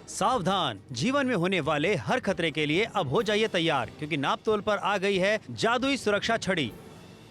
सावधान, जीवन में होने वाले हर खतरे के लिए अब हो जाइए तैयार, क्योंकि नापतोल पर आ गई है जादुई सुरक्षा छड़ी।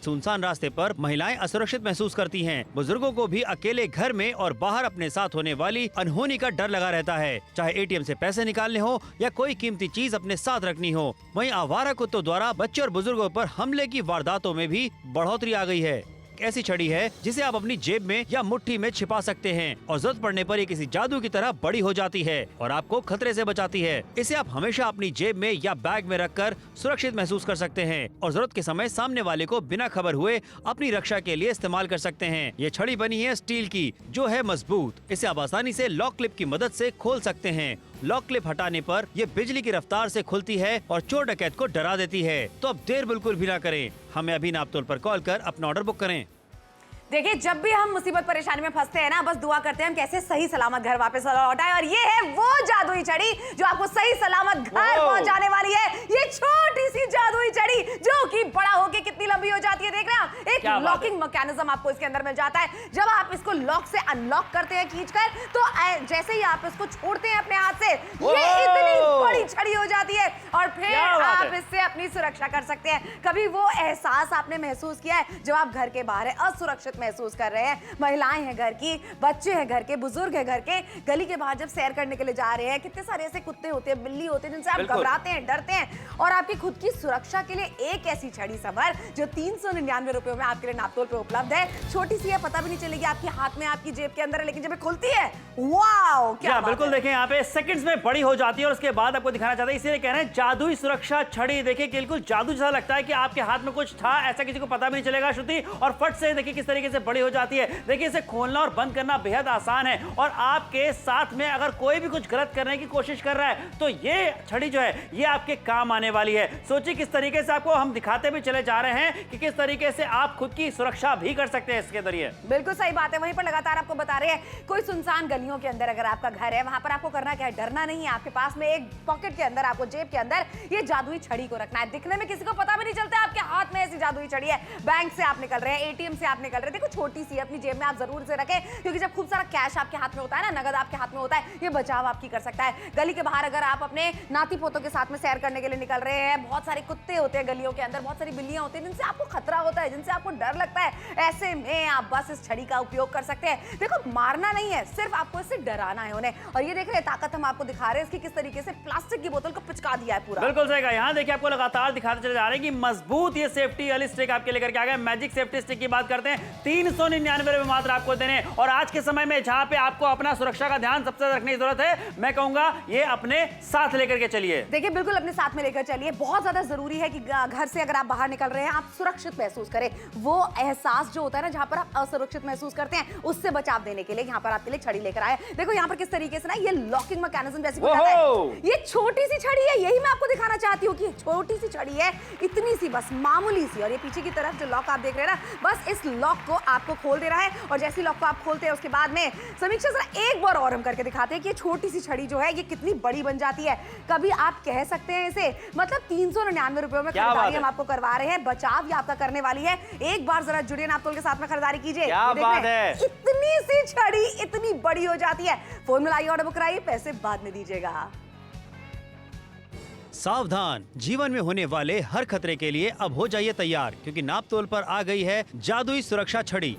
सुनसान रास्ते पर महिलाएं असुरक्षित महसूस करती हैं। बुजुर्गों को भी अकेले घर में और बाहर अपने साथ होने वाली अनहोनी का डर लगा रहता है, चाहे एटीएम से पैसे निकालने हो या कोई कीमती चीज अपने साथ रखनी हो। वहीं आवारा कुत्तों द्वारा बच्चे और बुजुर्गों पर हमले की वारदातों में भी बढ़ोतरी आ गई है। ऐसी छड़ी है जिसे आप अपनी जेब में या मुट्ठी में छिपा सकते हैं और जरूरत पड़ने पर ये किसी जादू की तरह बड़ी हो जाती है और आपको खतरे से बचाती है। इसे आप हमेशा अपनी जेब में या बैग में रखकर सुरक्षित महसूस कर सकते हैं और जरूरत के समय सामने वाले को बिना खबर हुए अपनी रक्षा के लिए इस्तेमाल कर सकते हैं। ये छड़ी बनी है स्टील की, जो है मजबूत। इसे आप आसानी से लॉक क्लिप की मदद से खोल सकते हैं। लॉक क्लिप हटाने पर ये बिजली की रफ्तार से खुलती है और चोर डकैत को डरा देती है। तो अब देर बिल्कुल भी ना करें, हमें अभी नापतोल पर कॉल कर अपना ऑर्डर बुक करें। देखिए, जब भी हम मुसीबत परेशानी में फंसते हैं ना, बस दुआ करते हैं हम कैसे सही सलामत घर वापस लौट आए। और ये है वो जादुई छड़ी जो आपको सही सलामत घर पहुंचाने वाली है। ये छोटी सी जादुई छड़ी जो कि बड़ा होके कितनी लंबी हो जाती है, देख रहे हैं आप। एक लॉकिंग मैकेनिज्म आपको इसके अंदर मिल जाता है। जब आप इसको लॉक से अनलॉक करते हैं खींचकर, तो जैसे ही आप इसको छोड़ते हैं अपने हाथ से, ये इतनी बड़ी छड़ी हो जाती है और फिर आप इससे अपनी सुरक्षा कर सकते हैं। कभी वो एहसास आपने महसूस किया है जब आप घर के बाहर असुरक्षित महसूस कर रहे हैं? महिलाएं हैं घर की, बच्चे हैं घर के, बुजुर्ग हैं घर के, गली के बाहर जब सैर करने के लिए जा रहे हैं, कितने सारे ऐसे कुत्ते होते हैं, बिल्ली होते हैं जिनसे आप घबराते हैं, डरते हैं। और आपकी खुद की सुरक्षा के लिए एक ऐसी छड़ी सबर जो 399 रुपयों में आपके लिए नापतोल पे उपलब्ध है। छोटी सी है, पता भी नहीं चलेगी आपके हाथ में, आपकी जेब के अंदर है, लेकिन जब ये खुलती है, वाओ क्या बिल्कुल। देखें यहाँ पे सेकंड्स में बड़ी हो जाती है और उसके बाद आपको दिखाना चाहते हैं, इसीलिए कह रहे हैं जादुई सुरक्षा छड़ी। देखिए बिल्कुल जादू जैसा लगता है कि आपके हाथ में कुछ था, ऐसा किसी को पता भी नहीं चलेगा श्रुति। और फट से देखिए किस तरीके से बड़ी हो जाती है। देखिए इसे खोलना और बंद करना बेहद आसान है और आपके साथ में अगर कोई भी कुछ गलत करने की कोशिश कर रहा है तो ये छड़ी जो है ये आपके काम आने वाली है। सोचिए किस तरीके से आपको हम दिखाते भी चले जा रहे हैं कि किस तरीके से आप खुद की सुरक्षा भी कर सकते हैं इसके जरिए। बिल्कुल सही बात है। वहीं पर लगातार आपको बता रहे हैं, कोई सुनसान गलियों के अंदर अगर आपका घर है, वहां पर आपको करना क्या है, डरना नहीं है। आपके पास में एक पॉकेट के अंदर, आपको जेब के अंदर ये जादुई छड़ी को रखना है। दिखने में किसी को पता भी नहीं चलता आपके हाथ में ऐसी जादुई छड़ी है। बैंक से आप निकल रहे हैं, एटीएम से आप निकल रहे हैं, देखो छोटी सी अपनी जेब में आप जरूर से रखें, क्योंकि जब खूब सारा कैश आपके हाथ में होता है ना, नगद आपके हाथ में होता है, ये बचाव आपकी कर सकता है। गली के बाहर अगर आप अपने नाती पोतों के साथ में सैर करने के लिए निकल रहे हैं, बहुत सारे कुत्ते होते हैं गलियों के अंदर, बहुत सारी बिल्लियां होती हैं जिनसे आपको खतरा होता है, जिनसे आपको डर लगता है, ऐसे में आप बस इस छड़ी का उपयोग कर सकते हैं। देखो मारना नहीं है, सिर्फ आपको इससे डराना है उन्हें। और ये देख रहे हैं ताकत हम आपको दिखा रहे हैं इसकी किस तरीके से प्लास्टिक की बोतल को पिचका दिया है पूरा। बिल्कुल सही कहा। यहाँ देखिए आपको लगातार दिखाते चले जा रहे हैं कि मजबूत ये सेफ्टी वाली स्टिक आपके लेकर के आ गए। मैजिक सेफ्टी स्टिक की बात करते हैं, 399 रुपए मात्र आपको देने। और आज के समय में जहां पे आपको अपना सुरक्षा का ध्यान सबसे रखने की जरूरत है, मैं कहूंगा ये अपने साथ लेकर के चलिए। देखिए बिल्कुल अपने साथ में लेकर चलिए। बहुत ज्यादा जरूरी है कि घर से अगर आप बाहर निकल रहे हैं, आप सुरक्षित महसूस करें। वो एहसास जो होता है ना, जहां पर आप असुरक्षित महसूस करते हैं, उससे बचाव देने के लिए यहाँ पर आपके लिए छड़ी लेकर आए। देखो यहाँ पर किस तरीके से ना ये लॉकिंग मैकेनिज्म जैसी बताता है। ये छोटी सी छड़ी है, यही मैं आपको दिखाना चाहती हूँ कि छोटी सी छड़ी है, इतनी सी, बस मामूली सी। और ये पीछे की तरफ जो लॉक आप देख रहे हैं ना, बस इस लॉक को आपको खोल दे रहा है। और जैसे लॉक को आप खोलते हैं उसके बाद में समीक्षा जरा एक बार और हम करके दिखाते हैं कि ये छोटी सी छड़ी जो है ये कितनी बड़ी बन जाती है। कभी आप कह सकते हैं इसे, मतलब 399 रुपयों में खरीदारी हम आपको करवा रहे हैं, बचाव ये आपका करने वाली है। एक बार जरा जुड़िए नापतोल के साथ में खरीदारी कीजिए। इतनी सी छड़ी इतनी बड़ी हो जाती है। फोन में लाइए, ऑर्डर बुक कराइए, पैसे बाद में दीजिएगा। सावधान, जीवन में होने वाले हर खतरे के लिए अब हो जाइए तैयार, क्योंकि नापतोल पर आ गई है जादुई सुरक्षा छड़ी।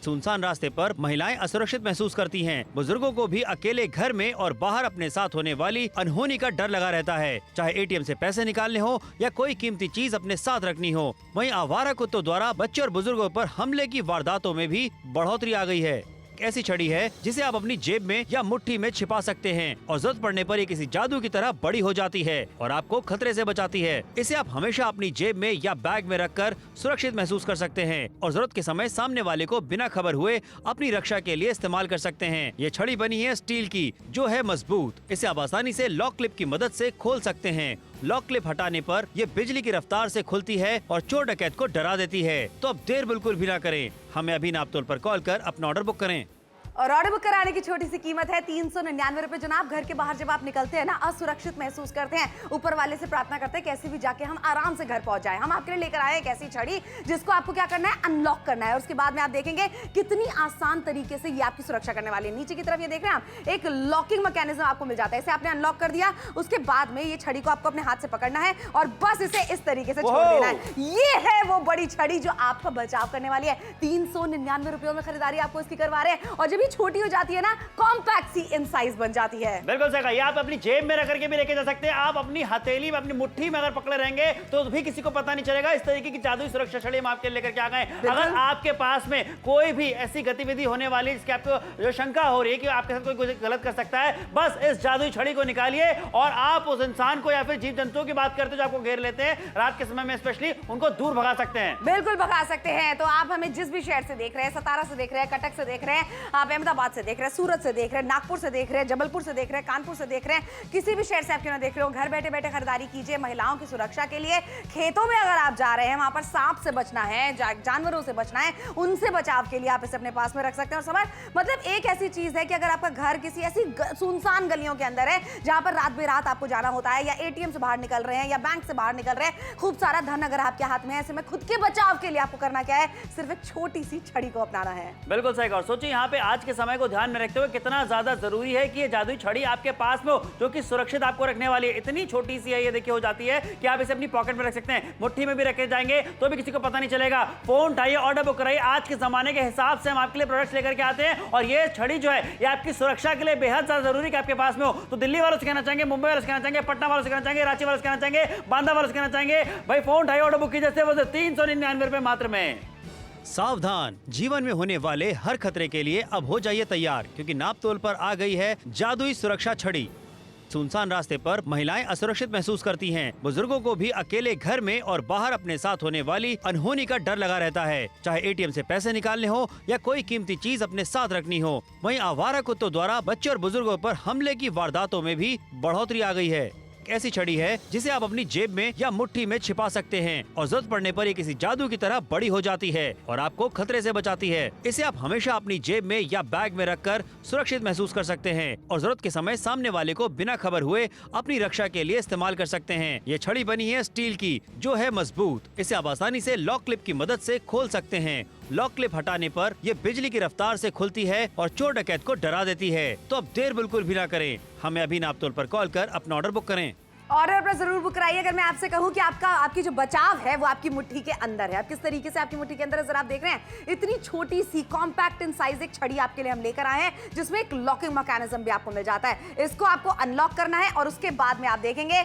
सुनसान रास्ते पर महिलाएं असुरक्षित महसूस करती हैं। बुजुर्गों को भी अकेले घर में और बाहर अपने साथ होने वाली अनहोनी का डर लगा रहता है, चाहे एटीएम से पैसे निकालने हो या कोई कीमती चीज अपने साथ रखनी हो। वहीं आवारा कुत्तों द्वारा बच्चे और बुजुर्गों पर हमले की वारदातों में भी बढ़ोतरी आ गई है। ऐसी छड़ी है जिसे आप अपनी जेब में या मुट्ठी में छिपा सकते हैं और जरूरत पड़ने पर ये किसी जादू की तरह बड़ी हो जाती है और आपको खतरे से बचाती है। इसे आप हमेशा अपनी जेब में या बैग में रखकर सुरक्षित महसूस कर सकते हैं और जरूरत के समय सामने वाले को बिना खबर हुए अपनी रक्षा के लिए इस्तेमाल कर सकते हैं। ये छड़ी बनी है स्टील की, जो है मजबूत। इसे आप आसानी से लॉक क्लिप की मदद से खोल सकते हैं। लॉक क्लिप हटाने पर ये बिजली की रफ्तार से खुलती है और चोर डकैत को डरा देती है। तो अब देर बिल्कुल भी ना करें, हमें अभी नापतोल पर कॉल कर अपना ऑर्डर बुक करें। और ऑर्डर बुक कराने की छोटी सी कीमत है 399 रुपए। जनाब, घर के बाहर जब आप निकलते हैं ना, असुरक्षित महसूस करते हैं, ऊपर वाले से प्रार्थना करते हैं कैसे भी जाके हम आराम से घर पहुंच जाए। हम आपके लिए लेकर आए एक ऐसी छड़ी जिसको आपको क्या करना है, अनलॉक करना है। और उसके बाद में आप देखेंगे कितनी आसान तरीके से ये आपकी सुरक्षा करने वाली है। नीचे की तरफ ये देख रहे हैं आप, एक लॉकिंग मैकेनिज्म आपको मिल जाता है। इसे आपने अनलॉक कर दिया, उसके बाद में ये छड़ी को आपको अपने हाथ से पकड़ना है और बस इसे इस तरीके से छोड़ देना है। ये है वो बड़ी छड़ी जो आपका बचाव करने वाली है। 399 रुपयों में खरीदारी आपको इसकी करवा रहे हैं। और जब ये छोटी हो जाती है ना, कॉम्पैक्ट सी इन साइज बन जाती है। बिल्कुल सही कहा। ये आप अपनी जेब में रख करके भी लेके जा सकते हैं। आप अपनी हथेली में, अपनी मुट्ठी में अगर पकड़े रहेंगे तो भी किसी को पता नहीं चलेगा। इस तरीके की जादुई सुरक्षा छड़ी हम आपके लेकर के आ गए। अगर आपके पास में कोई भी ऐसी गतिविधि होने वाली जिसकी आपको जो शंका हो रही है कि आपके साथ कोई गलत कर सकता है, बस इस जादुई छड़ी को निकालिए और आप उस इंसान को या फिर जीव जंतुओं की बात करते जो आपको घेर लेते हैं रात के समय में, स्पेशली उनको दूर भगा सकते हैं। बिल्कुल भगा सकते हैं। तो आप हमें जिस भी शहर से देख रहे हैं, सतारा से देख रहे हैं, कटक से देख रहे हैं, आप अहमदाबाद से देख रहे हैं, सूरत से देख रहे हैं, नागपुर से देख रहे हैं, जबलपुर से देख रहे हैं, कानपुर से देख रहे हैं, किसी भी शहर से आप क्यों ना देख रहे हो, घर बैठे बैठे खरीदारी कीजिए महिलाओं की सुरक्षा के लिए। खेतों में अगर आप जा रहे हैं, वहां पर सांप से बचना है, जानवरों से बचना है, उनसे बचाव के लिए आप इसे अपने पास में रख सकते हैं। और समझ मतलब एक ऐसी चीज है कि अगर आपका घर किसी ऐसी सुनसान गलियों के अंदर है जहां पर रात बेरात आपको जाना होता है, या एटीएम से बाहर निकल रहे हैं, या बैंक से बाहर निकल रहे हैं, खूब सारा धन अगर आपके हाथ में है, ऐसे में खुद के बचाव के लिए आपको करना क्या है, सिर्फ एक छोटी सी छड़ी को अपनाना है। बिल्कुल सही कहा। सोचिए यहाँ पे आज के समय को ध्यान में रखते हुए कितना ज्यादा जरूरी है कि ये जादुई छड़ी आपके पास में हो, जो कि सुरक्षित आपको रखने वाली है। इतनी छोटी सी है ये, देखिए हो जाती है कि आप इसे अपनी पॉकेट में रख सकते हैं, मुट्ठी में भी रखे जाएंगे तो भी किसी को पता नहीं चलेगा। फोन उठाइए, ऑर्डर बुक कराइए। आज के जमाने के हिसाब से हम आपके लिए प्रोडक्ट्स लेकर के आते हैं और ये छड़ी जो है ये आपकी सुरक्षा के लिए बेहद ज्यादा जरूरी है कि आपके पास में हो। तो दिल्ली वालों से कहना चाहेंगे, मुंबई वालों से कहना चाहेंगे, पटना वालों से कहना चाहेंगे, रांची वालों से कहना चाहेंगे, बांदा वालों से कहना चाहेंगे, भाई फोन उठाइए, ऑर्डर बुक कीजिए। 399 रुपए मात्र में। सावधान, जीवन में होने वाले हर खतरे के लिए अब हो जाइए तैयार, क्योंकि नापतोल पर आ गई है जादुई सुरक्षा छड़ी। सुनसान रास्ते पर महिलाएं असुरक्षित महसूस करती हैं। बुजुर्गों को भी अकेले घर में और बाहर अपने साथ होने वाली अनहोनी का डर लगा रहता है, चाहे एटीएम से पैसे निकालने हो या कोई कीमती चीज अपने साथ रखनी हो। वहीं आवारा कुत्तों द्वारा बच्चे और बुजुर्गों पर हमले की वारदातों में भी बढ़ोतरी आ गई है। ऐसी छड़ी है जिसे आप अपनी जेब में या मुट्ठी में छिपा सकते हैं और जरूरत पड़ने पर ये किसी जादू की तरह बड़ी हो जाती है और आपको खतरे से बचाती है। इसे आप हमेशा अपनी जेब में या बैग में रखकर सुरक्षित महसूस कर सकते हैं और जरूरत के समय सामने वाले को बिना खबर हुए अपनी रक्षा के लिए इस्तेमाल कर सकते हैं। ये छड़ी बनी है स्टील की, जो है मजबूत। इसे आप आसानी से लॉक क्लिप की मदद से खोल सकते हैं। लॉक क्लिप हटाने पर ये बिजली की रफ्तार से खुलती है और चोर डकैत को डरा देती है। तो अब देर बिल्कुल भी ना करें, हमें अभी नापतोल पर कॉल कर अपना ऑर्डर बुक करें। ऑर्डर पर जरूर बुक कराइए। अगर मैं आपसे कहूं कि आपकी जो बचाव है वो आपकी मुट्ठी के अंदर है, आप किस तरीके से आपकी मुट्ठी के अंदर है जरा आप देख रहे हैं। इतनी छोटी सी कॉम्पैक्ट इन साइज एक छड़ी आपके लिए हम लेकर आए हैं, जिसमें एक लॉकिंग मैकेनिज्म भी आपको मिल जाता है। इसको आपको अनलॉक करना है और उसके बाद में आप देखेंगे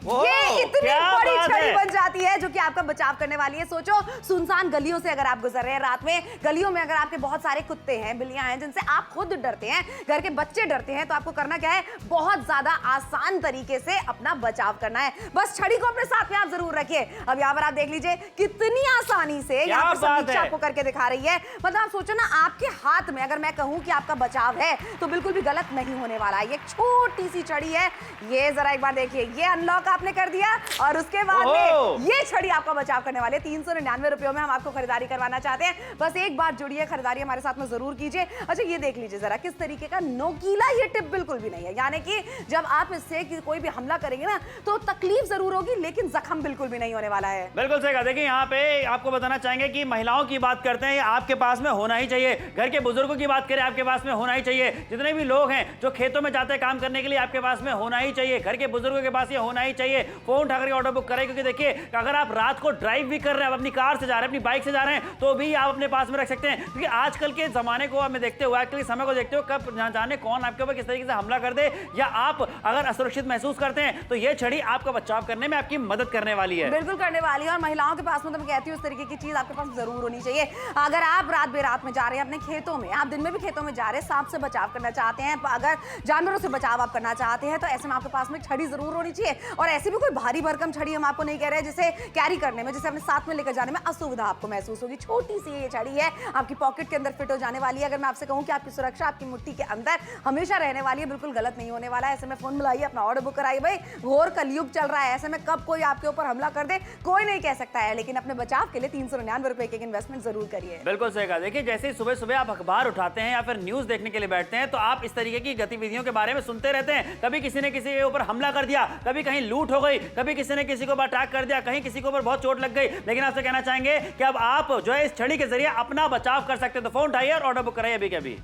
ये इतनी बड़ी छड़ी बन जाती है जो कि आपका बचाव करने वाली है। सोचो, सुनसान गलियों से अगर आप गुजर रहे हैं रात में, गलियों में अगर आपके बहुत सारे कुत्ते हैं, बिल्लियां हैं, जिनसे आप खुद डरते हैं, घर के बच्चे डरते हैं, तो आपको करना क्या है, बहुत ज्यादा आसान तरीके से अपना बचाव करना है। बस छड़ी को अपने साथ में आप जरूर रखिए। अब यहाँ पर आप देख लीजिए कितनी आसानी से यहाँ पर समीक्षा आपको करके दिखा रही है। मतलब आप सोचो ना, आपके हाथ में अगर मैं कहूँ कि आपका बचाव है तो बिल्कुल भी गलत नहीं होने वाला है। ये छोटी सी छड़ी है, ये जरा एक बार देखिए, ये अनलॉक आपने कर दिया और उसके बाद में ये छड़ी आपका बचाव करने वाली है। 399 रुपयों में हम आपको खरीदारी करवाना चाहते हैं। बस एक बार जुड़िए, खरीदारी हमारे साथ में जरूर कीजिए। अच्छा, ये देख लीजिए जरा किस तरीके का नोकीला ये टिप बिल्कुल भी नहीं है, यानी कि जब आप इससे कोई भी हमला करेंगे ना तो तकलीफ जरूर होगी, लेकिन जख्म बिल्कुल भी नहीं होने वाला है। बिल्कुल सही कहा। देखिए यहाँ पे आपको बताना चाहेंगे कि महिलाओं की बात करते हैं, आपके पास में होना ही चाहिए। घर के बुजुर्गों की बात करें, आपके पास में होना ही चाहिए। जितने भी लोग हैं जो खेतों में जाते हैं काम करने के लिए, आपके पास में होना ही चाहिए। घर के बुजुर्गों के पास ये होना ही चाहिए। फोन उठा करके ऑर्डर बुक करें, क्योंकि देखिए अगर आप रात को ड्राइव भी कर रहे हैं, अपनी कार से जा रहे हैं, अपनी बाइक से जा रहे हैं, तो भी आप अपने पास में रख सकते हैं। क्योंकि आजकल के जमाने को हमें देखते हुए, आजकल के समय को देखते हुए, कब जाने कौन आपके ऊपर किस तरीके से हमला कर दे, या आप अगर असुरक्षित महसूस करते हैं तो ये छड़ी आपका बचाव करने में आपकी मदद करने वाली है। बिल्कुल करने वाली है। और महिलाओं के पास में तो मैं कहती हूँ इस तरीके की चीज आपके पास जरूर होनी चाहिए। अगर आप रात बेरात में जा रहे हैं अपने खेतों में, आप दिन में भी खेतों में जा रहे हैं, सांप से बचाव करना चाहते हैं, अगर जानवरों से बचाव आप करना चाहते हैं, तो ऐसे में आपके पास में छड़ी जरूर होनी चाहिए। और ऐसी भी कोई भारी भरकम छड़ी हम आपको नहीं कह रहे हैं जिसे कैरी करने में, जिसे अपने साथ में लेकर जाने में असुविधा आपको महसूस होगी। छोटी सी ये छड़ी है, आपकी पॉकेट के अंदर फिट हो जाने वाली है। अगर मैं आपसे कहूं कि आपकी सुरक्षा आपकी मुट्ठी के अंदर हमेशा रहने वाली है, बिल्कुल गलत नहीं होने वाला है। ऐसे में फोन मिलाइए, अपना ऑर्डर बुक कराइए। भाई घोर कलयुग चल रहा है, ऐसे में कब कोई आपके ऊपर हमला कर दे कोई नहीं कह सकता है, लेकिन अपने बचाव के लिए 399 रुपए की इन्वेस्टमेंट जरूर करिए। बिल्कुल सही कहा। देखिए जैसे ही सुबह सुबह आप अखबार उठाते हैं या फिर न्यूज देखने के लिए बैठते हैं तो आप इस तरीके की गतिविधियों के बारे में सुनते रहते हैं। कभी किसी ने किसी के ऊपर हमला कर दिया, कभी कहीं लूट हो गई, कभी किसी ने किसी को अटैक कर दिया, कहीं किसी के ऊपर बहुत चोट लग गई। लेकिन आपसे कहना चाहेंगे कि अब आप जो है इस छड़ी के जरिए अपना बचाव कर सकते हैं। तो फोन उठाइए और ऑर्डर बुक कराइए अभी के अभी।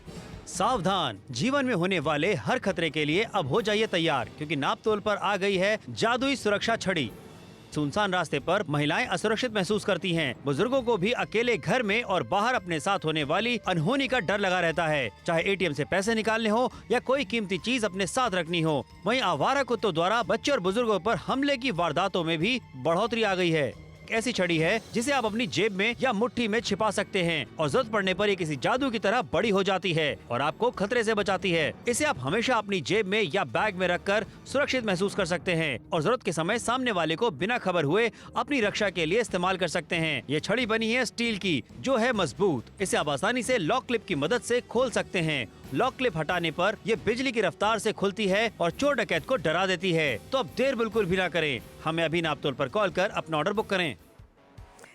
सावधान, जीवन में होने वाले हर खतरे के लिए अब हो जाइए तैयार, क्योंकि नापतोल पर आ गई है जादुई सुरक्षा छड़ी। सुनसान रास्ते पर महिलाएं असुरक्षित महसूस करती हैं। बुजुर्गों को भी अकेले घर में और बाहर अपने साथ होने वाली अनहोनी का डर लगा रहता है, चाहे एटीएम से पैसे निकालने हो या कोई कीमती चीज अपने साथ रखनी हो। वहीं आवारा कुत्तों द्वारा बच्चे और बुजुर्गों पर हमले की वारदातों में भी बढ़ोतरी आ गई है। ऐसी छड़ी है जिसे आप अपनी जेब में या मुट्ठी में छिपा सकते हैं और जरूरत पड़ने पर ये किसी जादू की तरह बड़ी हो जाती है और आपको खतरे से बचाती है। इसे आप हमेशा अपनी जेब में या बैग में रखकर सुरक्षित महसूस कर सकते हैं और जरूरत के समय सामने वाले को बिना खबर हुए अपनी रक्षा के लिए इस्तेमाल कर सकते हैं। ये छड़ी बनी है स्टील की, जो है मजबूत। इसे आप आसानी से लॉक क्लिप की मदद से खोल सकते हैं। लॉक क्लिप हटाने पर ये बिजली की रफ्तार से खुलती है और चोर डकैत को डरा देती है। तो अब देर बिल्कुल भी ना करें, हमें अभी नापतोल पर कॉल कर अपना ऑर्डर बुक करें।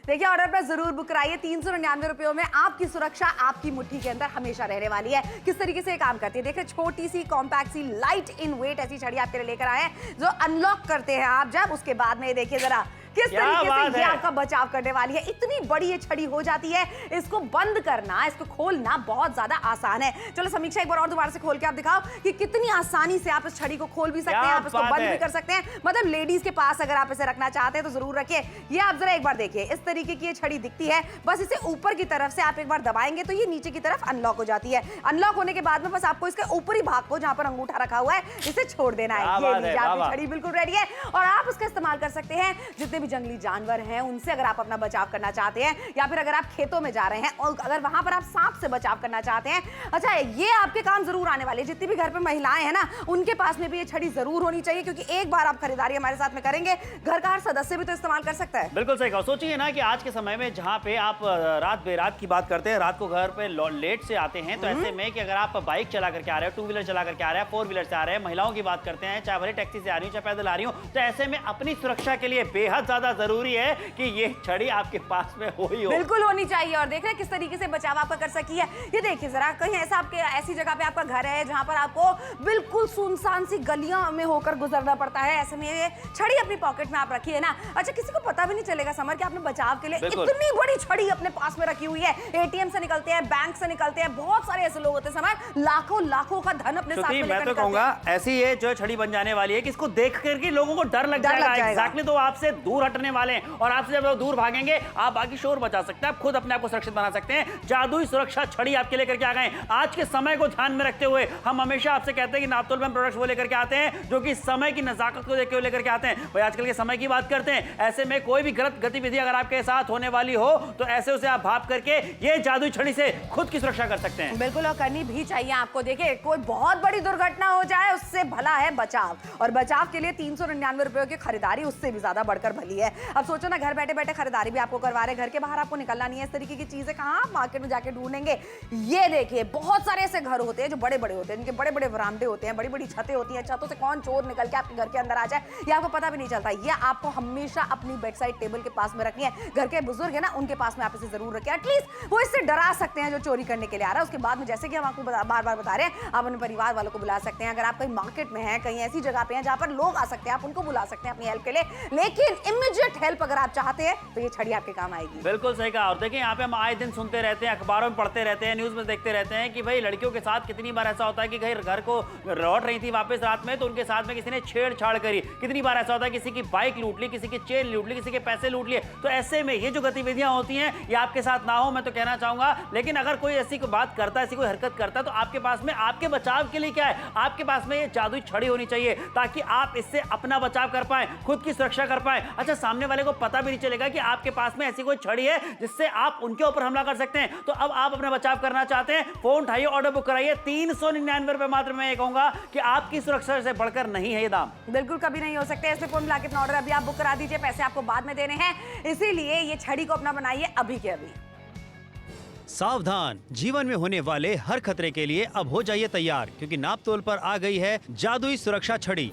देखिए ऑर्डर पर जरूर बुक कराइए। 399 रुपयों में आपकी सुरक्षा आपकी मुट्ठी के अंदर हमेशा रहने वाली है। किस तरीके से ये काम करती है देखिए, छोटी सी कॉम्पैक्ट सी लाइट इन वेट ऐसी छड़ी आपके लिए लेकर आए हैं जो अनलॉक करते हैं आप जब, उसके बाद में देखिए जरा किस तरीके से ये आपका बचाव करने वाली है। इतनी बड़ी ये छड़ी हो जाती है, इसको बंद करना, इसको खोलना बहुत ज्यादा आसान है। चलो समीक्षा एक बार और दोबारा से खोल के आप दिखाओ कि कितनी आसानी से आप इस छड़ी को खोल भी सकते हैं, आप इसको बंद भी कर सकते हैं। मतलब लेडीज के पास अगर आप इसे रखना चाहते हैं तो जरूर रखिए। ये आप जरा एक बार देखिए, इस तरीके की ये छड़ी दिखती है। बस इसे ऊपर की तरफ से आप एक बार दबाएंगे तो ये नीचे की तरफ अनलॉक हो जाती है। अनलॉक होने के बाद में बस आपको इसके ऊपरी भाग को, जहां पर अंगूठा रखा हुआ है, इसे छोड़ देना है। ये लीजिए, आपकी छड़ी बिल्कुल रेडी है और आप इसका इस्तेमाल कर सकते हैं। जितने भी जंगली जानवर हैं उनसे अगर आप अपना बचाव करना चाहते हैं, या फिर अगर आप खेतों में जा रहे हैं और अगर वहां पर आप सांप से बचाव करना चाहते हैं, अच्छा ये आपके काम जरूर आने वाले। जितनी भी घर पे महिलाएं हैं ना, उनके पास में भी ये छड़ी जरूर होनी चाहिए, क्योंकि एक बार आप खरीदारी हमारे साथ में करेंगे, घर का हर सदस्य भी तो इस्तेमाल कर सकता है। बिल्कुल सही कहा। सोचिए ना कि आज के समय में जहां पे आप रात बेरात की बात करते हैं, रात को घर पे लेट से आते हैं, तो ऐसे में कि अगर आप बाइक चला करके आ रहे हो, टू व्हीलर चला करके आ रहे हैं, फोर व्हीलर से आ रहे हैं, महिलाओं की बात करते हैं, चाहे भले टैक्सी से आ रही हो चाहे पैदल आ रही हो, तो ऐसे में अपनी सुरक्षा के लिए बेहद ज्यादा जरूरी है कि ये छड़ी आपके पास में हो ही हो। बिल्कुल होनी चाहिए। और देख रहे हैं किस तरीके से बचाव आपका कर सकी है। ये देखिए जरा, कहीं ऐसा आपके ऐसी जगह पे आपका घर है जहां पर आपको बिल्कुल सुनसान सी गलियां में होकर गुजरना पड़ता है, ऐसे में ये छड़ी अपनी पॉकेट में आप रखिए ना, अच्छा किसी को पता भी नहीं चलेगा समर कि आपने बचाव के लिए इतनी बड़ी छड़ी अपने पास में रखी हुई है। एटीएम से निकलते हैं, बैंक से निकलते हैं, बहुत सारे ऐसे लोग होते हैं समर, लाखों लाखों का धन अपने साथ में लेकर मैं तो कहूंगा ऐसी ये जो छड़ी बन जाने वाली है कि इसको देख करके लोगों को डर लग जाएगा। एग्जैक्टली, तो आपसे दूर हटने वाले हैं और आपसे जब दूर भागेंगे आप बाकी शोर बचा सकते हैं, आप खुद अपने आप को सुरक्षित बना सकते हैं। जादुई सुरक्षा छड़ी आपके लेकर के आ गए। आज के समय को ध्यान में रखते हुए हम हमेशा आपसे कहते हैं कि नापतोल में प्रोडक्ट्स वो लेकर के आते हैं जो कि समय की नजाकत को देखते हुए लेकर के आते हैं। भाई आजकल के समय की बात करते हैं, ऐसे में कोई भी गलत गतिविधि अगर आपके साथ होने वाली हो तो ऐसे उसे आप भाप करके ये जादुई छड़ी से खुद की सुरक्षा कर सकते हैं। बिल्कुल, और करनी भी चाहिए आपको। देखिए कोई बहुत बड़ी दुर्घटना हो जाए उससे भला है बचाव, और बचाव के लिए 399 रुपए की खरीदारी उससे भी ज्यादा बढ़कर भली है। अब सोचो ना, घर बैठे बैठे खरीदारी भी आपको करवा रहे, घर के बाहर आपको निकलना नहीं है, इस तरीके की चीजें कहां आप मार्केट में जाके ढूंढेंगे। ये देखिए बहुत सारे ऐसे घर होते हैं जो बड़े बड़े होते हैं, जिनके बड़े बड़े वरामदे होते हैं, बड़ी बड़ी छतें होती हैं, छतों से कौन चोर निकल के आपके घर के अंदर आ जाए ये आपको पता भी नहीं चलता। ये आपको हमेशा अपनी बेड साइड टेबल के पास में रखनी है। घर के बुजुर्ग है ना, उनके पास में आप इसे जरूर रखें, एटलीस्ट वो इससे डरा सकते हैं जो चोरी करने के लिए आ रहा है। उसके बाद में जैसे कि हम आपको बार बार बता रहे हैं, आप अपने परिवार वालों को बुला सकते हैं। अगर आप कहीं मार्केट में हैं, कहीं ऐसी जगह पे हैं जहां पर लोग आ सकते हैं, आप उनको बुला सकते हैं अपनी हेल्प के लिए। लेकिन इमीडिएट हेल्प अगर आप चाहते हैं तो ये छड़ी आपके काम आएगी। बिल्कुल सही कहा। और देखिए यहाँ पे हम आए दिन सुनते रहते हैं, अखबारों में पढ़ते रहते हैं, न्यूज में देखते रहते हैं कि भाई लड़कियों के साथ कितनी बार ऐसा होता है कि घर को लौट रही थी वापस रात में तो उनके साथ में किसी ने छेड़छाड़ करी। कितनी बार ऐसा होता है किसी की बाइक लूट ली, किसी की चेन लूट ली, किसी के पैसे लूट लिए। तो ऐसे में ये जो गतिविधियां होती हैं ये आपके साथ ना हो, मैं तो कहना चाहूंगा। लेकिन अगर कोई ऐसी कोई बात करता है, ऐसी कोई हरकत करता है, तो आपके पास में आपके बचाव के लिए क्या है, आपके पास में ये जादुई छड़ी होनी चाहिए ताकि आप इससे अपना बचाव कर पाए, खुद की सुरक्षा कर पाए। अच्छा, सामने वाले को पता भी नहीं चलेगा कि आपके पास में ऐसी कोई छड़ी है जिससे आप उनके ऊपर हमला कर सकते हैं। तो अब आप अपना बचाव करना चाहते हैं, फोन उठाइए, ऑर्डर बुक कराइए। 399 रुपए मात्र। मैं ये कहूंगा कि आपकी सुरक्षा से बढ़कर नहीं है ये दाम। बिल्कुल कभी नहीं हो सकते। इसलिए फोन मिला के अपना ऑर्डर अभी आप बुक करा दीजिए, पैसे आपको बाद में देने हैं, इसीलिए ये छड़ी को अपना बनाइए अभी के अभी। सावधान, जीवन में होने वाले हर खतरे के लिए अब हो जाइए तैयार, क्योंकि नापतोल पर आ गई है जादुई सुरक्षा छड़ी।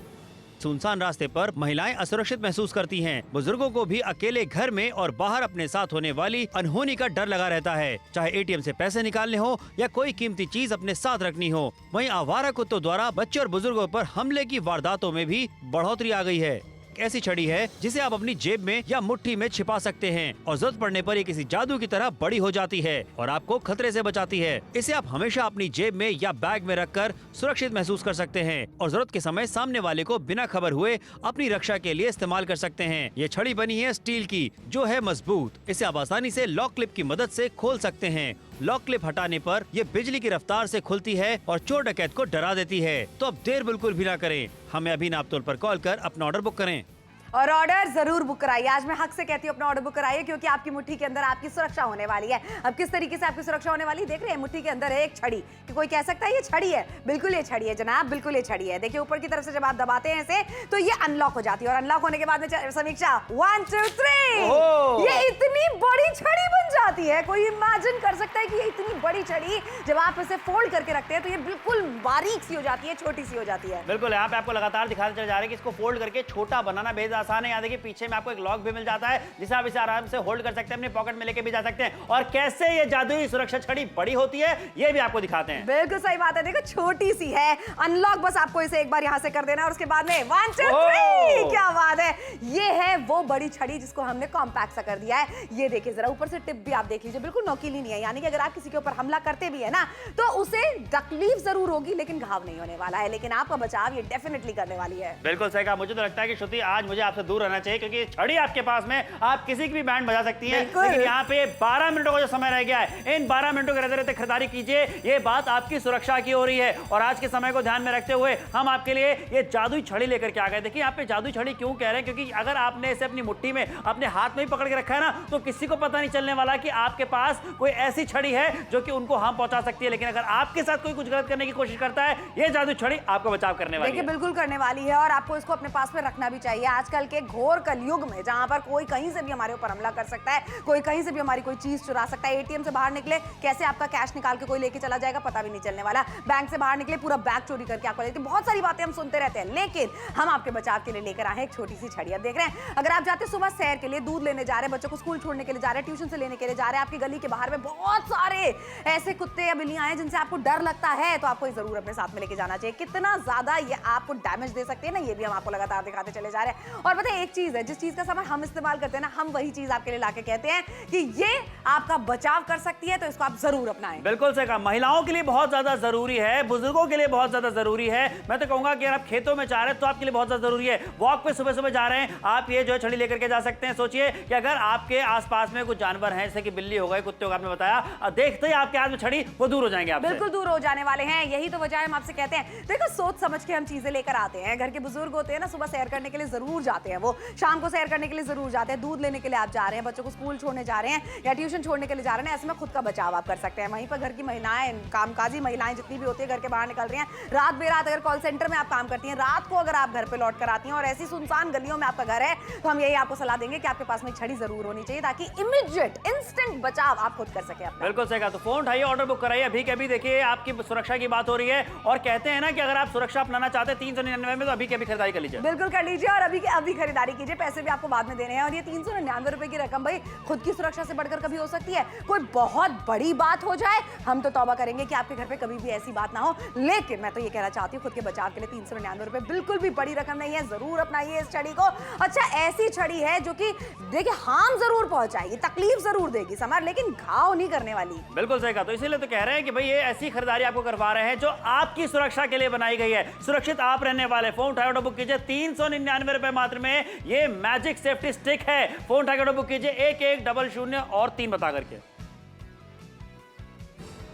सुनसान रास्ते पर महिलाएं असुरक्षित महसूस करती हैं। बुजुर्गों को भी अकेले घर में और बाहर अपने साथ होने वाली अनहोनी का डर लगा रहता है, चाहे एटीएम से पैसे निकालने हो या कोई कीमती चीज अपने साथ रखनी हो। वहीं आवारा कुत्तों द्वारा बच्चों और बुजुर्गों पर हमले की वारदातों में भी बढ़ोतरी आ गई है। ऐसी छड़ी है जिसे आप अपनी जेब में या मुट्ठी में छिपा सकते हैं और जरूरत पड़ने पर ये किसी जादू की तरह बड़ी हो जाती है और आपको खतरे से बचाती है। इसे आप हमेशा अपनी जेब में या बैग में रखकर सुरक्षित महसूस कर सकते हैं और जरूरत के समय सामने वाले को बिना खबर हुए अपनी रक्षा के लिए इस्तेमाल कर सकते हैं। ये छड़ी बनी है स्टील की, जो है मजबूत। इसे आप आसानी से लॉक क्लिप की मदद से खोल सकते हैं। लॉक क्लिप हटाने पर ये बिजली की रफ्तार से खुलती है और चोर डकैत को डरा देती है। तो अब देर बिल्कुल भी ना करें, हमें अभी नापतोल पर कॉल कर अपना ऑर्डर बुक करें और ऑर्डर जरूर बुक कराइए। आज मैं हक से कहती हूँ अपना ऑर्डर बुक कराइए, क्योंकि आपकी मुट्ठी के अंदर आपकी सुरक्षा होने वाली है। अब किस तरीके से आपकी सुरक्षा होने वाली देख रहे हैं, मुट्ठी के अंदर है एक छड़ी। कि कोई कह सकता है ये छड़ी है, बिल्कुल ये छड़ी है जनाब, बिल्कुल ये छड़ी है। देखिए ऊपर की तरफ से जब आप दबाते हैं इसे तो ये अनलॉक हो जाती है और अनलॉक होने के बाद में समीक्षा 1 2 3 ये इतनी बड़ी छड़ी बन जाती है। कोई इमेजिन कर सकता है कि ये इतनी बड़ी छड़ी जब आप इसे फोल्ड करके रखते हैं तो ये बिल्कुल बारीक सी हो जाती है, छोटी सी हो जाती है। बिल्कुल, यहाँ पे आपको लगातार दिखाते चले जा रहे हैं कि इसको फोल्ड करके छोटा बनाना बेहद आसान है। यहाँ देखिए पीछे में आपको एक लॉक भी मिल जाता है जिसे आप इसे आराम से होल्ड कर सकते हैं, अपने पॉकेट में लेके भी जा सकते हैं। और कैसे ये जादुई सुरक्षा छड़ी बड़ी होती है ये भी आपको दिखाते हैं। बिल्कुल सही बात है, देखो छोटी सी है, अनलॉक बस आपको इसे एक बार यहाँ से कर देना और उसके बाद में 1 2 3 क्या बात है। ये है वो बड़ी छड़ी जिसको हमने कॉम्पैक्ट सा कर दिया है। ये देखिए जरा ऊपर से टिप भी आप देख लीजिए, बिल्कुल नोकीली नहीं है। यानी कि अगर आप किसी के ऊपर हमला करते भी है ना तो उसे तकलीफ जरूर होगी लेकिन घाव नहीं होने वाला है, लेकिन आपका बचाव ये डेफिनेटली करने वाली है। बिल्कुल सही कहा। मुझे तो लगता है कि श्रुति आज मुझे आपसे दूर रहना चाहिए, क्योंकि छड़ी आपके पास में आप किसी की भी बैंड बजा सकती हैं। लेकिन यहाँ पे 12 मिनटों का जो समय रह गया है, इन 12 मिनटों के रहते रहते खरीदारी कीजिए। ये बात आपकी सुरक्षा की हो रही है और आज के समय को ध्यान में रखते हुए हम आपके लिए ये जादुई छड़ी लेकर के आ गए। देखिए यहाँ पे जादुई छड़ी क्यों कह रहे हैं, क्योंकि अगर आपने इसे अपनी मुट्ठी में अपने हाथ में ही पकड़ के रखा है ना तो किसी को पता नहीं चलने वाला कि आपके पास कोई ऐसी छड़ी है जो कि उनको हार्म पहुंचा सकती है। लेकिन अगर आपके साथ कोई कुछ गलत करने की कोशिश करता है, ये जादुई छड़ी आपको बचाव करने वाली है। देखिए बिल्कुल करने वाली है और आपको इसको अपने पास में रखना भी चाहिए। आजकल के घोर कलयुग में जहां पर कोई कहीं से भी हमारे ऊपर हमला कर सकता है, कोई कहीं से भी हमारी कोई चीज चुरा सकता है। एटीएम से बाहर निकले कैसे आपका कैश निकाल के कोई लेके चला जाएगा पता भी नहीं चलने वाला। बैंक से बाहर निकले पूरा बैग चोरी करके आपको लेते। बहुत सारी बातें हम सुनते रहते हैं, लेकिन हम आपके बचाव के लिए लेकर आए एक छोटी सी छड़ी। अब देख रहे हैं, अगर आप जाते सुबह सैर के लिए, दूध लेने जा रहे हैं, बच्चों को स्कूल छोड़ने के लिए जा रहे हैं, ट्यूशन से लेने के लिए जा रहे हैं, आपकी गली के बाहर में बहुत सारे ऐसे कुत्ते या बिल्लियां हैं जिनसे आपको डर लगता है, तो आपको जरूर अपने साथ में लेके जाना चाहिए। कितना ज्यादा ये आपको डैमेज दे सकते हैं ना, ये भी हम आपको लगातार दिखाते चले जा रहे हैं। और पता है एक चीज है, जिस चीज का सामान हम इस्तेमाल करते हैं ना, हम वही चीज आपके लिए लाके कहते हैं कि ये आपका बचाव कर सकती है, तो इसको आप जरूर अपनाएं। बिल्कुल सही कहा। महिलाओं के लिए बहुत ज्यादा जरूरी है, बुजुर्गों के लिए बहुत ज्यादा जरूरी है। मैं तो कहूंगा कि अगर आप खेतों में जा रहे हैं तो आपके लिए बहुत ज्यादा जरूरी है। वॉक पे सुबह सुबह जा रहे हैं, आप ये जो है छड़ी लेकर के जा सकते हैं। सोचिए कि अगर आपके आसपास में कुछ जानवर हैं, जैसे कि बिल्ली हो गए, कुत्ते हो गए, आपने बताया, देखते ही आपके हाथ में छड़ी, वो दूर हो जाएंगे आपसे। बिल्कुल दूर हो जाने वाले हैं। यही तो वजह है हम आपसे कहते हैं देखो सोच समझ के हम चीजें लेकर आते हैं। घर के बुजुर्ग होते हैं ना, सुबह सैर करने के लिए जरूर जाते हैं, वो शाम को सैर करने के लिए जरूर जाते हैं, दूध लेने के लिए आप जा रहे हैं, बच्चों को स्कूल छोड़ने जा रहे हैं या ट्यूशन छोड़ने के लिए जा रहे हैं, ऐसे में खुद का बचाव आप कर सकते हैं। वहीं पर घर की महिलाएं, कामकाजी महिलाएं जितनी भी होती है, घर के बाहर निकल रही हैं, रात बेरात अगर कॉल सेंटर में आप काम करती हैं, रात को अगर आप घर पे लौट कर आती हैं और ऐसी सुनसान गलियों में आपका घर है, तो हम यही आपको सलाह देंगे कि आपके पास में छड़ी जरूर होनी चाहिए, ताकि इमीडिएट इंस्टेंट बचाव आप खुद कर सके अपना। बिल्कुल सही कहा। तो फोन उठाइए, ऑर्डर बुक कराइए अभी के अभी। देखिए आपकी सुरक्षा की बात हो रही है और कहते हैं ना कि अगर आप सुरक्षा अपनाना चाहते हैं 399 में, तो अभी के अभी खरीदारी कर लीजिए। बिल्कुल कर लीजिए और अभी के अभी खरीदारी कीजिए, पैसे भी आपको बाद में देने हैं। और ये 399 रुपए की रकम भाई खुद की सुरक्षा से बढ़कर कभी हो सकती है? कोई बहुत बड़ी बात हो जाए हम तो तौबा करेंगे कि आपके घर पे कभी भी ऐसी बात ना हो, लेकिन मैं तो ये कहना चाहती हूँ खुद के बचाव के लिए 399 रुपए बिल्कुल भी बड़ी रकम नहीं है। जरूर अपनाइए इस छड़ी को। अच्छा ऐसी छड़ी है जो कि देखिए हार्म जरूर पहुंचाएगी, तकलीफ जरूर देगी समर, लेकिन घाव नहीं करने वाली। बिल्कुल सही कहा। तो इसीलिए तो कह रहे हैं कि भाई ये ऐसी खरीदारी आपको करवा रहे हैं जो आपकी सुरक्षा के लिए बनाई गई है। सुरक्षित आप रहने वाले। फोन उठाए, ऑर्डर बुक कीजिए। 399 रुपए मात्र में ये मैजिक सेफ्टी स्टिक है। फोन उठाकर ऑर्डर बुक कीजिए 1100 और 3 बता करके।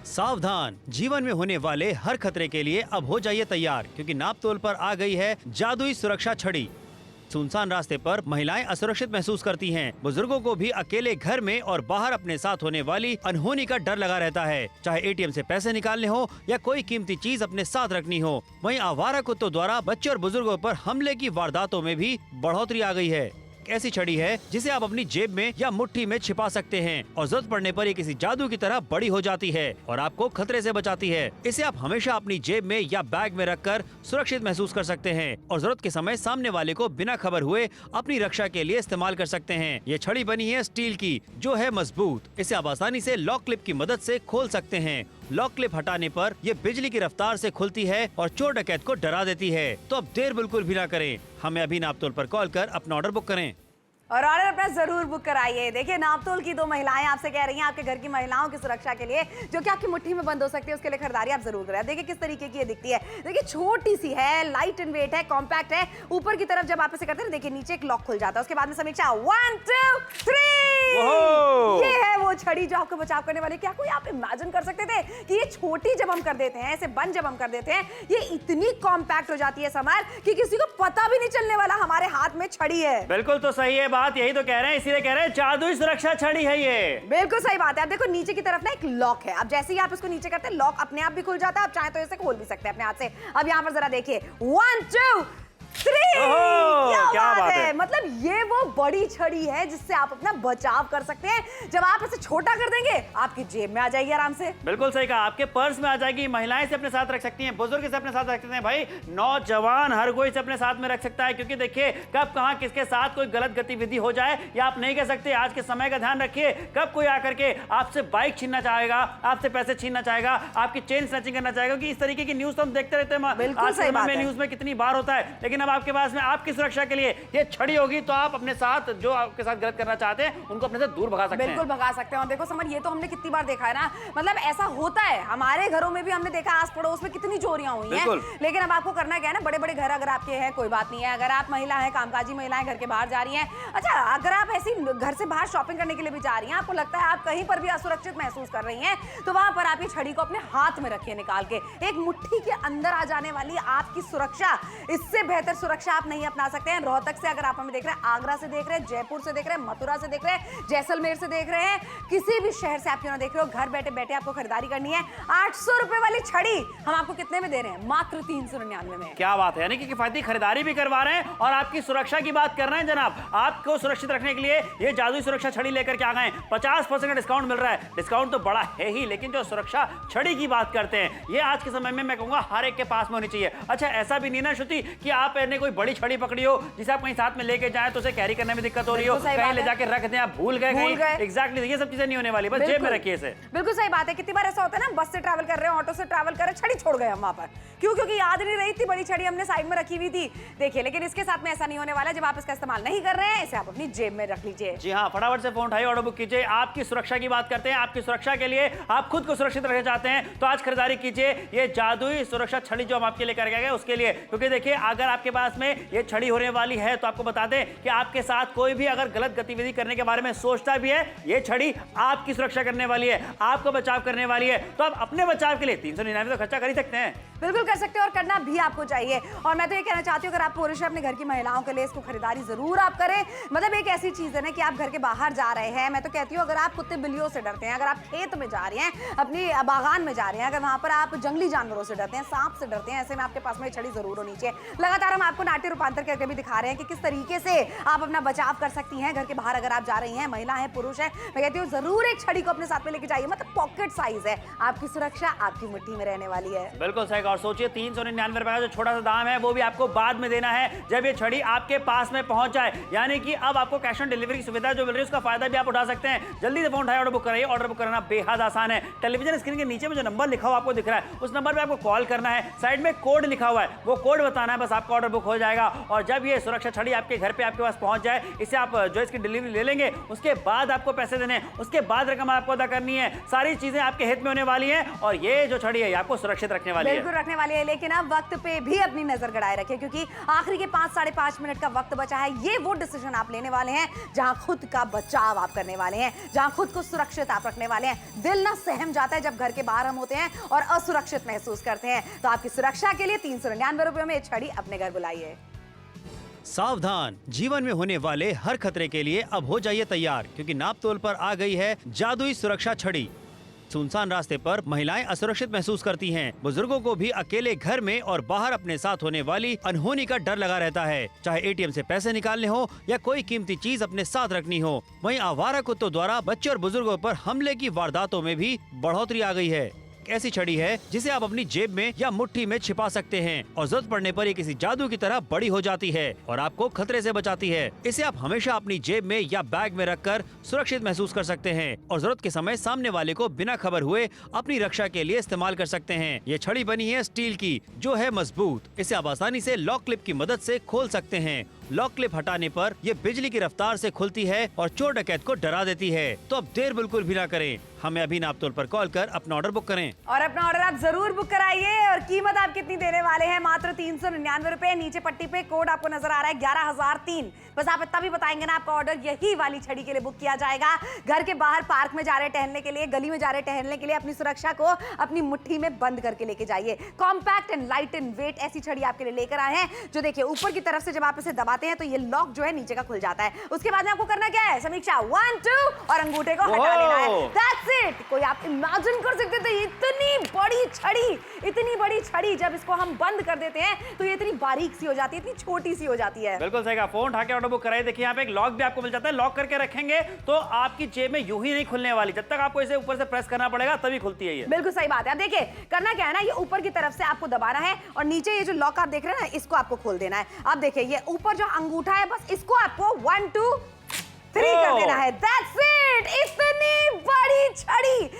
सावधान, जीवन में होने वाले हर खतरे के लिए अब हो जाइए तैयार, क्योंकि नापतोल पर आ गई है जादुई सुरक्षा छड़ी। सुनसान रास्ते पर महिलाएं असुरक्षित महसूस करती हैं। बुजुर्गों को भी अकेले घर में और बाहर अपने साथ होने वाली अनहोनी का डर लगा रहता है, चाहे एटीएम से पैसे निकालने हो या कोई कीमती चीज अपने साथ रखनी हो। वहीं आवारा कुत्तों द्वारा बच्चे और बुजुर्गों पर हमले की वारदातों में भी बढ़ोतरी आ गई है। ऐसी छड़ी है जिसे आप अपनी जेब में या मुट्ठी में छिपा सकते हैं और जरूरत पड़ने पर ये किसी जादू की तरह बड़ी हो जाती है और आपको खतरे से बचाती है। इसे आप हमेशा अपनी जेब में या बैग में रखकर सुरक्षित महसूस कर सकते हैं और जरूरत के समय सामने वाले को बिना खबर हुए अपनी रक्षा के लिए इस्तेमाल कर सकते हैं। ये छड़ी बनी है स्टील की, जो है मजबूत। इसे आप आसानी से लॉक क्लिप की मदद से खोल सकते हैं। लॉक क्लिप हटाने पर ये बिजली की रफ्तार से खुलती है और चोर डकैत को डरा देती है। तो अब देर बिल्कुल भी ना करें, हमें अभी नापतोल पर कॉल कर अपना ऑर्डर बुक करें और ऑर्डर अपना जरूर बुक कराइए। देखिए, नापतोल की 2 महिलाएं आपसे कह रही हैं आपके घर की महिलाओं की सुरक्षा के लिए, जो कि आपकी मुट्ठी में बंद हो सकती है, उसके लिए खरीदारी आप जरूर करें। देखिए किस तरीके की ये दिखती है। देखिए छोटी सी है, लाइट इन वेट है, कॉम्पैक्ट है। ऊपर की तरफ जब आप इसे करते हैं, देखिए नीचे एक लॉक खुल जाता है। उसके बाद में समीक्षा 1 2 3। ये है वो छड़ी जो आपको बचाव करने वाली। क्या कोई आप इमेजिन कर सकते थे कि ये छोटी जब हम कर देते हैं, ऐसे बंद जब हम कर देते हैं, ये इतनी कॉम्पैक्ट हो जाती है समर कि किसी को पता भी नहीं चलने वाला हमारे हाथ में छड़ी है। बिल्कुल तो सही है बात, यही तो कह रहे हैं, इसीलिए कह रहे हैं जादुई सुरक्षा छड़ी है ये। बिल्कुल सही बात है। आप देखो नीचे की तरफ ना एक लॉक है। अब जैसे ही आप इसको नीचे करते हैं, लॉक अपने आप भी खुल जाता है। आप चाहे तो इसे खोल भी सकते हैं अपने हाथ से। अब यहाँ पर जरा देखिए 1 2 3। क्या बात है। मतलब ये वो बड़ी छड़ी है जिससे आप अपना बचाव कर सकते हैं। जब आप इसे छोटा कर देंगे, आपकी जेब में आ जाएगी आराम से। बिल्कुल सही कहा, आपके पर्स में आ जाएगी। महिलाएं इसे अपने साथ रख सकती हैं, बुजुर्ग इसे अपने साथ रख सकते हैं, भाई नौजवान हर कोई इसे अपने साथ में रख सकता है। क्योंकि देखिए कब कहां किसके साथ कोई गलत गतिविधि हो जाए या आप नहीं कह सकते। आज के समय का ध्यान रखिए, कब कोई आकर के आपसे बाइक छीनना चाहेगा, आपसे पैसे छीनना चाहेगा, आपकी चेन स्नैचिंग करना चाहेगा। क्योंकि इस तरीके की न्यूज तो हम देखते रहते हैं, आज के समय में न्यूज में कितनी बार होता है। लेकिन अब आपके पास में आपकी सुरक्षा के लिए ये छड़ी होगी, तो आप अपने साथ जो आपके साथ गलत करना चाहते हैं उनको अपने से दूर भगा सकते हैं। बिल्कुल भगा सकते हैं। और देखो समर, ये तो हमने कितनी बार देखा है ना, मतलब ऐसा होता है हमारे घरों में भी। हमने देखा आस पड़ोस में कितनी चोरियां हुई हैं। लेकिन अब आपको करना क्या है ना, बड़े बड़े घर अगर आपके हैं कोई बात नहीं है। अगर आप महिला हैं, कामकाजी महिलाएं घर के बाहर जा रही हैं, अच्छा अगर आप ऐसी घर से बाहर शॉपिंग करने के लिए भी जा रही हैं, आपको लगता है आप कहीं पर भी असुरक्षित महसूस कर रही हैं, तो वहां पर आप ये छड़ी को अपने हाथ में रखिए निकाल के। एक मुट्ठी के अंदर आ जाने वाली आपकी सुरक्षा, इससे बेहतर सुरक्षा आप नहीं अपना सकते हैं। रोहतक से अगर आप हमें देख रहे हैं, आगरा से देख रहे हैं, जयपुर से देख रहे हैं, मथुरा से देख रहे हैं, जैसलमेर से देख रहे हैं, किसी भी शहर से आप क्यों ना देख रहे हो, घर बैठे बैठे आपको खरीदारी करनी है। 800 रुपए वाली छड़ी हम आपको कितने में दे रहे हैं? मात्र 399 में। क्या बात है, यानी कि किफायती खरीदारी भी करवा रहे हैं और आपकी सुरक्षा की बात कर रहे हैं जनाब। आपको सुरक्षित रखने के लिए ये जादुई सुरक्षा छड़ी लेकर के आ गए। 50% का डिस्काउंट मिल रहा है। डिस्काउंट तो बड़ा है ही, लेकिन जो सुरक्षा छड़ी की बात करते हैं, ये आज के समय में मैं कहूंगा हर एक के पास में होनी चाहिए। अच्छा ऐसा भी नहीं ना श्रुति कि आप ने कोई बड़ी छड़ी पकड़ी हो जिसे आप कहीं साथ में लेके जाए तो उसे कैरी करने में दिक्कत हो रही हो, कहीं ले जाके रख दें, आप भूल गए कहीं। एग्जैक्टली, ये सब चीजें नहीं होने वाली, बस जेब में रखिए इसे। बिल्कुल सही बात है। कितनी बार ऐसा होता है ना, बस से ट्रैवल कर रहे हैं, ऑटो से ट्रैवल कर रहे हैं, छड़ी छोड़ गए हम वहां पर। क्यों? क्योंकि याद नहीं रही थी, बड़ी छड़ी हमने साइड में रखी हुई थी। देखिए, लेकिन इसके साथ में ऐसा नहीं होने वाला। जब आप इसका इस्तेमाल नहीं कर रहे हैं, इसे आप अपनी जेब में रख लीजिए। जी हाँ, फटाफट से फोन उठाइए, ऑर्डर बुक कीजिए। आपकी सुरक्षा की बात करते हैं, आपकी सुरक्षा के लिए आप खुद को सुरक्षित रखना चाहते हैं तो आज खरीदारी कीजिए ये जादुई सुरक्षा छड़ी जो हम आपके लिए करके गए उसके लिए। क्योंकि देखिए अगर आपके पास में ये छड़ी होने वाली है तो आपको बता दें कि आपके साथ कोई भी अगर गलत गतिविधि करने के बारे में सोचता भी है, ये छड़ी आपकी सुरक्षा करने वाली है, आपको बचाव करने वाली है। तो आप अपने बचाव के लिए 399 तो खर्चा कर ही सकते हैं। बिल्कुल कर सकते हो और करना भी आपको चाहिए। और मैं तो ये कहना चाहती हूँ, अगर आप पुरुष अपने घर की महिलाओं के लिए इसको खरीदारी जरूर आप करें। मतलब एक ऐसी चीज है ना कि आप घर के बाहर जा रहे हैं, मैं तो कहती हूँ अगर आप कुत्ते बिल्लियों से डरते हैं, अगर आप खेत में जा रहे हैं, अपनी बागान में जा रहे हैं, अगर वहां पर आप जंगली जानवरों से डरते हैं, सांप से डरते हैं, ऐसे में आपके पास में छड़ी जरूर होनी चाहिए। लगातार हम आपको नाट्य रूपांतर करके भी दिखा रहे हैं कि किस तरीके से आप अपना बचाव कर सकती हैं। घर के बाहर अगर आप जा रही हैं, महिला है पुरुष है, मैं कहती हूँ जरूर एक छड़ी को अपने साथ में लेके जाइए। मतलब पॉकेट साइज है, आपकी सुरक्षा आपकी मुट्ठी में रहने वाली है। बिल्कुल सही। और सोचिए 399 रुपए का जो छोटा सा दाम है वो भी आपको बाद में देना है जब ये छड़ी आपके पास में पहुंच जाए। यानी कि अब आपको कैश ऑन डिलीवरी की सुविधा जो मिल रही है उसका फायदा भी आप उठा सकते हैं। जल्दी से फोन उठाइए, ऑर्डर बुक कराइए। ऑर्डर बुक करना बेहद आसान है। टेलीविजन स्क्रीन के नीचे में जो नंबर लिखा हुआ आपको दिख रहा है उस नंबर पे आपको कॉल करना है। साइड में कोड लिखा हुआ है, वो कोड बताना है, बस आपका ऑर्डर बुक हो जाएगा। और जब ये सुरक्षा छड़ी आपके घर पे आपके पास पहुंच जाए, इसे आप जो इसकी डिलीवरी ले लेंगे, उसके बाद आपको पैसे देने, उसके बाद रकम आपको अदा करनी है। सारी चीजें आपके हित में होने वाली हैं और ये जो छड़ी है आपको सुरक्षित रखने वाली है। बिल्कुल रखने वाली है। लेकिन अब वक्त पे भी अपनी नजर गड़ाए रखें, क्योंकि आखिरी के 5 साढ़े 5 मिनट का वक्त बचा है। ये वो डिसीजन आप लेने वाले हैं जहां खुद का बचाव आप करने वाले हैं, जहां खुद को सुरक्षित आप रखने वाले हैं। दिल ना सहम जाता है जब घर के बाहर हम होते हैं और असुरक्षित महसूस करते हैं। तो आपकी सुरक्षा के लिए 399 रुपए में छड़ी अपने घर बुलाइए। सावधान, जीवन में होने वाले हर खतरे के लिए अब हो जाइए तैयार, क्योंकि नापतोल पर आ गई है जादुई सुरक्षा छड़ी। सुनसान रास्ते पर महिलाएं असुरक्षित महसूस करती हैं। बुजुर्गों को भी अकेले घर में और बाहर अपने साथ होने वाली अनहोनी का डर लगा रहता है, चाहे एटीएम से पैसे निकालने हो या कोई कीमती चीज अपने साथ रखनी हो। वहीं आवारा कुत्तों द्वारा बच्चे और बुजुर्गों पर हमले की वारदातों में भी बढ़ोतरी आ गई है। ऐसी छड़ी है जिसे आप अपनी जेब में या मुट्ठी में छिपा सकते हैं और जरूरत पड़ने पर ये किसी जादू की तरह बड़ी हो जाती है और आपको खतरे से बचाती है। इसे आप हमेशा अपनी जेब में या बैग में रखकर सुरक्षित महसूस कर सकते हैं और जरूरत के समय सामने वाले को बिना खबर हुए अपनी रक्षा के लिए इस्तेमाल कर सकते हैं। ये छड़ी बनी है स्टील की, जो है मजबूत। इसे आप आसानी से लॉक क्लिप की मदद से खोल सकते हैं। लॉक क्लिप हटाने पर ये बिजली की रफ्तार से खुलती है और चोर डकैत को डरा देती है। तो अब देर बिल्कुल भी ना करें, हमें अभी नापतोल पर कॉल कर अपना ऑर्डर बुक करें। और अपना ऑर्डर आप जरूर बुक कराइए। और कीमत आप कितनी देने वाले हैं? मात्र 399 रुपए। नीचे पट्टी पे कोड आपको नजर आ रहा है 11003। बस आप इतना भी बताएंगे ना, आपका ऑर्डर यही वाली छड़ी के लिए बुक किया जाएगा। घर के बाहर पार्क में जा रहे टहलने के लिए, गली में जा रहे टहलने के लिए अपनी सुरक्षा को अपनी मुट्ठी में बंद करके लेके जाइए। Compact and light and weight ऐसी छड़ी आपके लिए लेकर आए हैं, जो देखिए ऊपर की तरफ से जब आप इसे दबाते हैं तो ये लॉक जो है नीचे का खुल जाता है। उसके बाद में आपको करना क्या है? समीक्षा 1 2 और अंगूठे को हटा लेना है। That's it. कोई आप इमेजिन कर सकते थे इतनी बड़ी छड़ी जब इसको हम बंद कर देते हैं तो ये इतनी बारीक सी हो जाती है, इतनी छोटी सी हो जाती है। बिल्कुल सही कहा। फोन उठा के ऑर्डर बुक कराइए। देखिए यहाँ पे एक लॉक भी आपको मिल जाता है। लॉक करके रखेंगे तो आपकी जेब में यूं ही नहीं खुलने वाली, जब तक आपको इसे ऊपर से प्रेस करना पड़ेगा तभी खुलती है ये। बिल्कुल सही बात है। अब देखिए करना क्या है ना, ये ऊपर की तरफ से आपको दबाना है और नीचे ये जो लॉक आप देख रहे हैं ना, इसको आपको खोल देना है। अब देखिए ये ऊपर जो अंगूठा है, बस इसको आपको 1 2 3 कर देना है। That's it!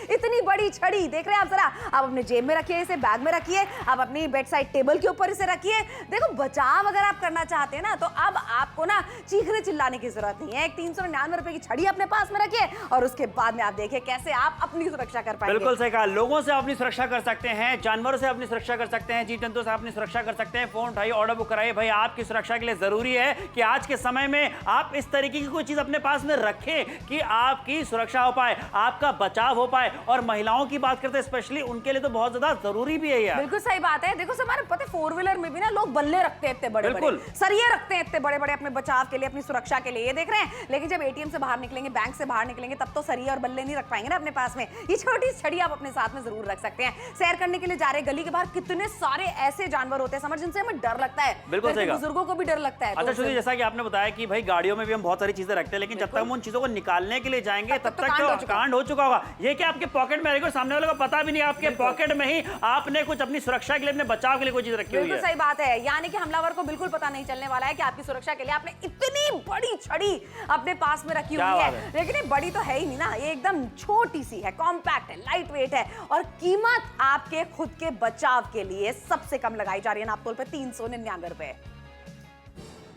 इतनी बड़ी छड़ी देख रहे हैं आप? जरा आप अपने जेब में रखिए, इसे बैग में रखिए, आप अपनी बेड साइड टेबल के ऊपर इसे रखिए। देखो बचाव अगर आप करना चाहते हैं ना, तो अब आपको ना चीखने चिल्लाने की जरूरत नहीं है। एक 399 रुपए की छड़ी अपने पास में रखिए और उसके बाद में आप देखिए कैसे आप अपनी सुरक्षा कर पाएंगे। बिल्कुल सही कहा। लोगों से अपनी सुरक्षा कर सकते हैं, जानवरों से अपनी सुरक्षा कर सकते हैं, जीव जंतुओं से अपनी सुरक्षा कर सकते हैं। फोन उठाइए, ऑर्डर बुक कराइए। भाई आपकी सुरक्षा के लिए जरूरी है कि आज के समय में आप इस तरीके की कोई चीज अपने पास में रखें कि आपकी सुरक्षा हो पाए, आपका बचाव हो पाए। और महिलाओं की बात करते हैं स्पेशली, उनके लिए तो बहुत ज्यादा जरूरी भी है यार। बिल्कुल सही बात है। देखो हमारे पता है 4 व्हीलर में भी ना लोग बल्ले रखते हैं इतने बड़े-बड़े, सरिये रखते हैं इतने बड़े-बड़े अपने बचाव के लिए, अपनी सुरक्षा के लिए, ये देख रहे हैं। लेकिन जब एटीएम से बाहर निकलेंगे, बैंक से बाहर निकलेंगे, तब तो सरिये और बल्ले नहीं रख पाएंगे ना अपने पास में। ये छोटी छड़ी आप अपने साथ में जरूर रख सकते हैं। सैर करने के लिए जा रहे गली के बाहर कितने सारे ऐसे जानवर होते हैं समझ, जिनसे हमें डर लगता है। बिल्कुल सही कहा। बुजुर्गों को भी डर लगता है। अच्छा श्रुति, जैसा कि आपने बताया कि भाई गाड़ियों में भी हम बहुत सारी चीजें रखते हैं, लेकिन जब तक हम उन चीजों को निकालने के लिए जाएंगे तब तक तो कांड हो चुका होगा। ये कि आपके पॉकेट में रहेगा, सामने वाले को पता भी नहीं आपके पॉकेट में ही आपने कुछ अपनी सुरक्षा के लिए, अपने बचाव के लिए कोई चीज रखी हुई है। बिल्कुल सही बात है। यानी कि हमलावर को बिल्कुल पता नहीं चलने वाला है कि आपकी सुरक्षा के लिए आपने इतनी बड़ी छड़ी अपने पास में रखी हुई है। लेकिन ये बड़ी तो है ही नहीं ना, ये एकदम छोटी सी है, कॉम्पैक्ट है, लाइट वेट है और कीमत आपके खुद के बचाव के लिए सबसे कम लगाई जा रही है नापतोल पे 399 रुपए।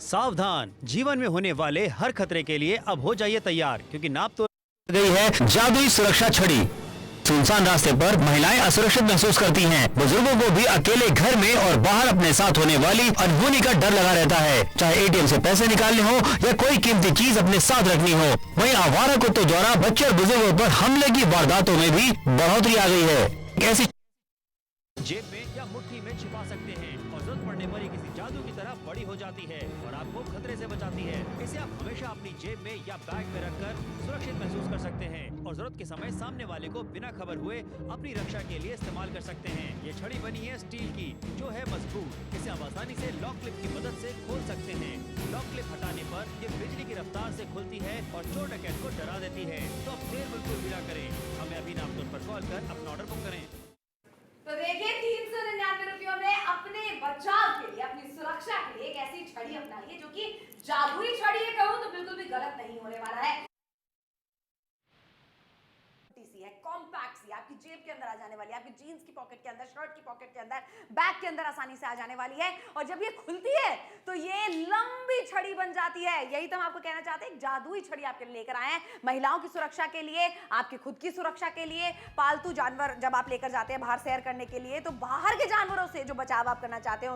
सावधान, जीवन में होने वाले हर खतरे के लिए अब हो जाइए तैयार, क्योंकि नापतोल गई है जादुई सुरक्षा छड़ी। सुनसान रास्ते पर महिलाएं असुरक्षित महसूस करती हैं। बुजुर्गों को भी अकेले घर में और बाहर अपने साथ होने वाली अनहोनी का डर लगा रहता है, चाहे एटीएम से पैसे निकालने हो या कोई कीमती चीज अपने साथ रखनी हो। वहीं आवारा कुत्तों द्वारा बच्चे और बुजुर्गों पर हमले की वारदातों में भी बढ़ोतरी आ गई है। ऐसी जेब में या मुट्ठी में छिपा सकते हैं और जरूरत पड़ने पर ये किसी जादू की तरह बड़ी हो जाती है और आपको खतरे से बचाती है। इसे आप हमेशा अपनी जेब में या बैग में रखकर सुरक्षित महसूस कर सकते हैं और जरूरत के समय सामने वाले को बिना खबर हुए अपनी रक्षा के लिए इस्तेमाल कर सकते हैं। ये छड़ी बनी है स्टील की, जो है मजबूत। इसे आप आसानी से लॉक क्लिप की मदद से खोल सकते हैं। लॉक क्लिप हटाने पर ये बिजली की रफ्तार से खुलती है और चोर डकैत को डरा देती है। तो अब देर बिल्कुल भी ना करें, हमें अभी नापतोल पर कॉल कर अपना ऑर्डर बुक करें। तो देखिए 399 रुपयों में अपने बचाव के लिए, अपनी सुरक्षा के लिए एक ऐसी छड़ी अपनाइए जो कि जादुई छड़ी है, कहूं तो बिल्कुल भी गलत नहीं होने वाला है। कॉम्पैक्ट सी, आपकी जेब के अंदर आ जाने वाली है, आपकी जीन्स की पॉकेट के अंदर, शर्ट की पॉकेट के अंदर, बैग के अंदर आसानी से आ जाने वाली है। और जब ये खुलती है तो ये लंबी छड़ी छड़ी बन जाती है। यही तो हम आपको कहना चाहते हैं, जादुई छड़ी आपके लिए लेकर आए हैं, महिलाओं की सुरक्षा के लिए, आपकी खुद की सुरक्षा के लिए। पालतू जानवर जब आप लेकर जाते हैं बाहर सैर करने के लिए, तो बाहर के जानवरों से जो बचाव आप करना चाहते हैं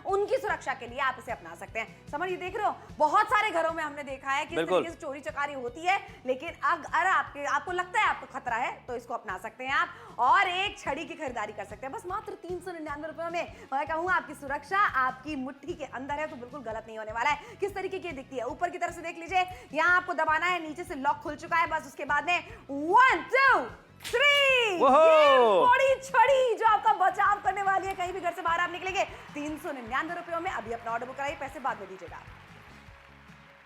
उनकी सुरक्षा के लिए आप इसे अपना सकते हैं। समझ ये देख रहे हो, बहुत सारे घरों में हमने देखा है कि इस तरीके से चोरी चकारी होती है, लेकिन अगर आपको लगता है आपको खतरा है तो इसको अपना सकते हैं आप और एक छड़ी की खरीदारी कर सकते हैं बस मात्र 399 रुपए में। मैं कहूंगा आपकी सुरक्षा आपकी मुट्ठी के अंदर है, तो बिल्कुल गलत नहीं होने वाला है। किस तरीके की दिखती है, ऊपर की तरफ से देख लीजिए, यहाँ आपको दबाना है, नीचे से लॉक खुल चुका है, बस उसके बाद में 1 2 3 बड़ी छड़ी जो आपका बचाव करने वाली है, कहीं भी घर से बाहर आप निकलेंगे। 399 रुपयों में अभी अपना ऑर्डर बुक कराइए, पैसे बाद में दीजिएगा।